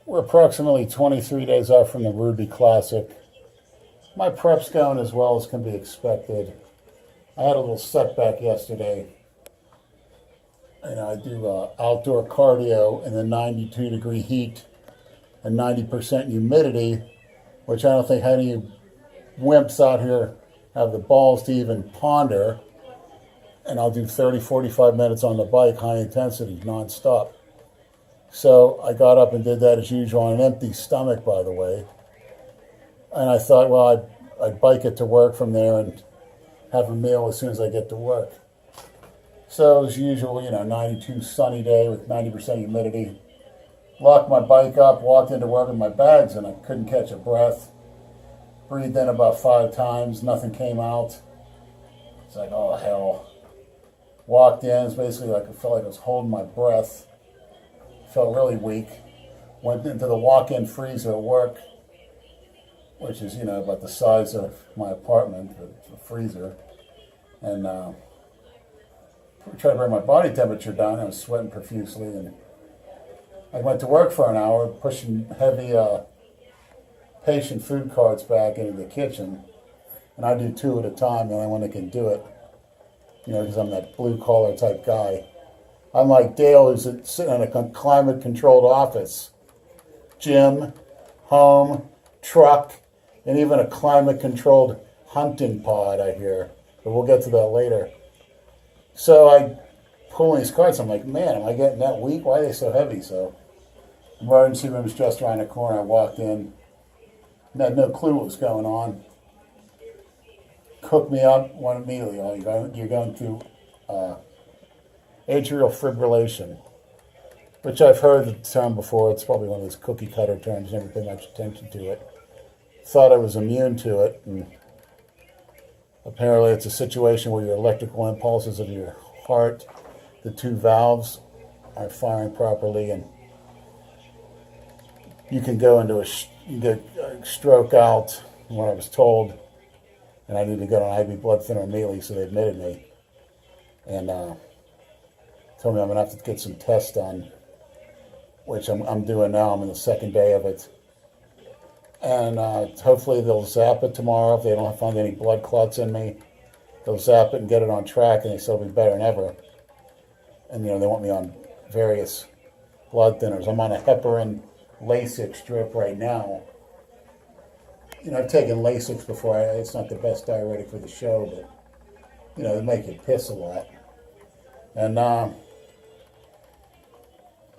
We're approximately 23 days out from the Ruby Classic. My prep's going as well as can be expected. I had a little setback yesterday. I do outdoor cardio in the 92-degree heat and 90% humidity, which I don't think any wimps out here have the balls to even ponder. And I'll do 30, 45 minutes on the bike, high intensity, nonstop. So I got up and did that as usual on an empty stomach, by the way. And I thought, well, I'd bike it to work from there and have a meal as soon as I get to work. So as usual, 92 sunny day with 90% humidity. Locked my bike up, walked into work with my bags, and I couldn't catch a breath. Breathed in about 5 times, nothing came out. It's like, oh hell. Walked in, it's basically like I felt like I was holding my breath. Felt really weak. Went into the walk-in freezer at work, which is, about the size of my apartment, the freezer. And tried to bring my body temperature down. I was sweating profusely. And I went to work for an hour, pushing heavy patient food carts back into the kitchen. And I do 2 at a time, the only one that can do it. Because I'm that blue-collar type guy. Unlike Dale, who's sitting in a climate-controlled office, gym, home, truck, and even a climate-controlled hunting pod, I hear. But we'll get to that later. So I pull these carts. I'm like, man, am I getting that weak? Why are they so heavy? So emergency room's just around the corner. I walked in. And had no clue what was going on. Cooked me up, went immediately. You're going through atrial fibrillation, which I've heard the term before. It's probably one of those cookie cutter terms, never paid much attention to it. Thought I was immune to it, and apparently it's a situation where your electrical impulses of your heart, the 2 valves, are firing properly, and you can go into you get a stroke out, what I was told, and I need to go on IV blood thinner immediately, so they admitted me. And told me I'm going to have to get some tests done, which I'm doing now. I'm in the 2nd day of it. And hopefully they'll zap it tomorrow. If they don't find any blood clots in me, they'll zap it and get it on track, and they say it'll be better than ever. And, they want me on various blood thinners. I'm on a heparin Lasix drip right now. I've taken Lasix before. It's not the best diuretic for the show, but, they make you piss a lot. And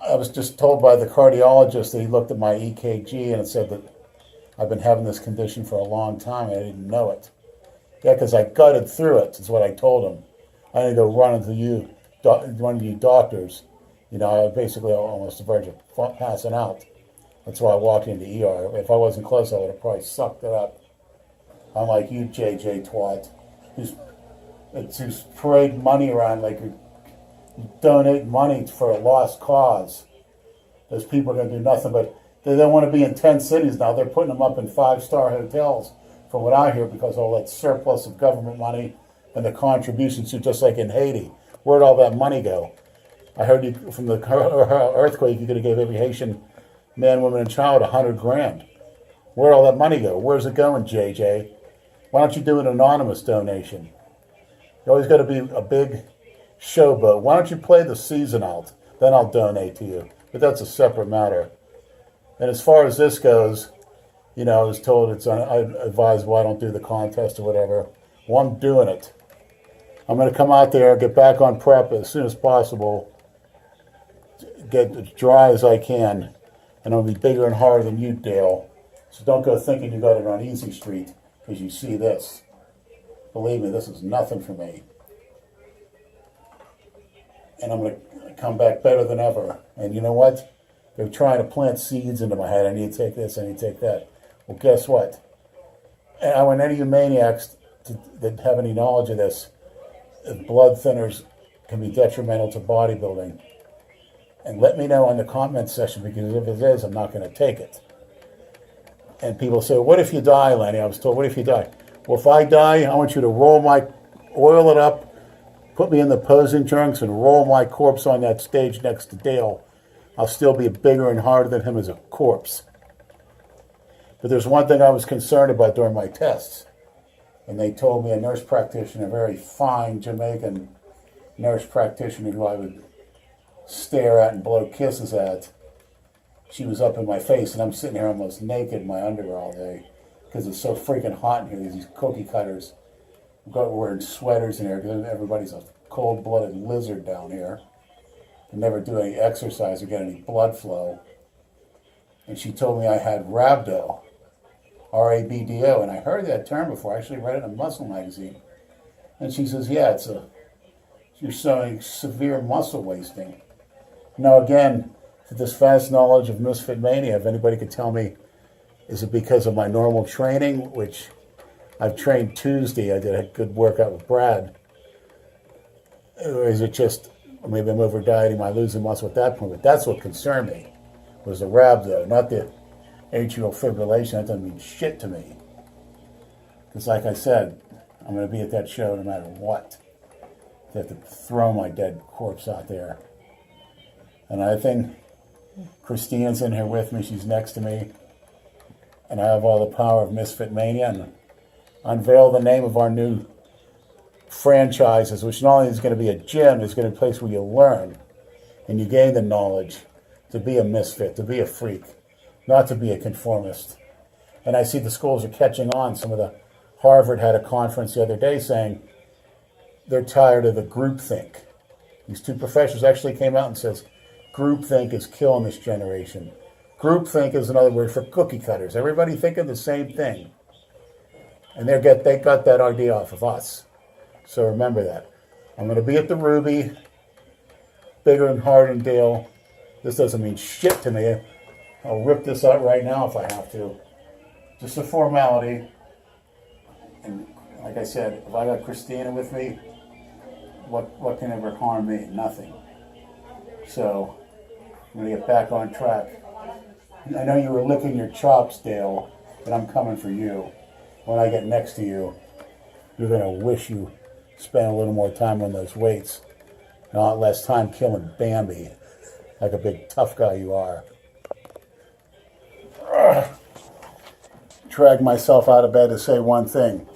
I was just told by the cardiologist that he looked at my EKG and it said that I've been having this condition for a long time. I didn't know it. Yeah, because I gutted through it, is what I told him. I didn't go run into one of you doctors. I was basically almost on the verge of passing out. That's why I walked into ER. If I wasn't close, I would have probably sucked it up. Unlike you, JJ twat, who's parade money around like you donate money for a lost cause. Those people are going to do nothing but, they don't want to be in 10 cities now. They're putting them up in 5-star hotels, from what I hear, because of all that surplus of government money and the contributions to, just like in Haiti. Where'd all that money go? I heard from the earthquake, you could have gave every Haitian man, woman, and child $100,000. Where'd all that money go? Where's it going, JJ? Why don't you do an anonymous donation? You always got to be a big showboat. Why don't you play the season out? Then I'll donate to you. But that's a separate matter. And as far as this goes, I was told I advised, I don't do the contest or whatever. Well, I'm doing it. I'm going to come out there, get back on prep as soon as possible, get as dry as I can, and I'll be bigger and harder than you, Dale. So don't go thinking you got it on Easy Street because you see this. Believe me, this is nothing for me. And I'm going to come back better than ever. And you know what? They're trying to plant seeds into my head. I need to take this, I need to take that. Well, guess what? And I want any of you maniacs that have any knowledge of this, blood thinners can be detrimental to bodybuilding. And let me know in the comment section, because if it is, I'm not going to take it. And people say, what if you die, Lenny? I was told, what if you die? Well, if I die, I want you to oil it up, put me in the posing trunks, and roll my corpse on that stage next to Dale. I'll still be bigger and harder than him as a corpse. But there's one thing I was concerned about during my tests. And they told me a nurse practitioner, a very fine Jamaican nurse practitioner who I would stare at and blow kisses at, she was up in my face, and I'm sitting here almost naked in my underwear all day because it's so freaking hot in here. There's these cookie cutters wearing sweaters in here because everybody's a cold-blooded lizard down here. They never do any exercise or get any blood flow. And she told me I had rhabdo, R-A-B-D-O, and I heard that term before. I actually read it in a muscle magazine. And she says, yeah, you're showing severe muscle wasting. Now, again, this vast knowledge of misfit mania, if anybody could tell me, is it because of my normal training, which I've trained Tuesday, I did a good workout with Brad, or is it just, maybe I'm over dieting, I'm losing muscle at that point, but that's what concerned me, was the rhabdo, not the atrial fibrillation. That doesn't mean shit to me. Because like I said, I'm going to be at that show no matter what. They have to throw my dead corpse out there. Another thing, Christina's in here with me. She's next to me. And I have all the power of Misfit Mania and unveil the name of our new franchises, which not only is going to be a gym, it's going to be a place where you learn and you gain the knowledge to be a misfit, to be a freak, not to be a conformist. And I see the schools are catching on. Some of the Harvard had a conference the other day saying they're tired of the groupthink. These two professors actually came out and says, groupthink is killing this generation. Groupthink is another word for cookie cutters. Everybody thinking the same thing. And they got that idea off of us. So remember that. I'm going to be at the Ruby, bigger and harder than Dale. This doesn't mean shit to me. I'll rip this out right now if I have to. Just a formality. And like I said, if I got Christina with me, what can ever harm me? Nothing. So I'm going to get back on track. I know you were licking your chops, Dale, but I'm coming for you. When I get next to you, you're going to wish you spent a little more time on those weights. Not less time killing Bambi, like a big tough guy you are. Drag myself out of bed to say one thing.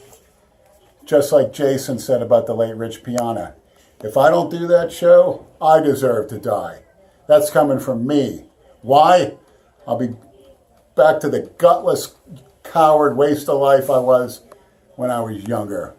Just like Jason said about the late Rich Piana. If I don't do that show, I deserve to die. That's coming from me. Why? I'll be back to the gutless, coward waste of life I was when I was younger.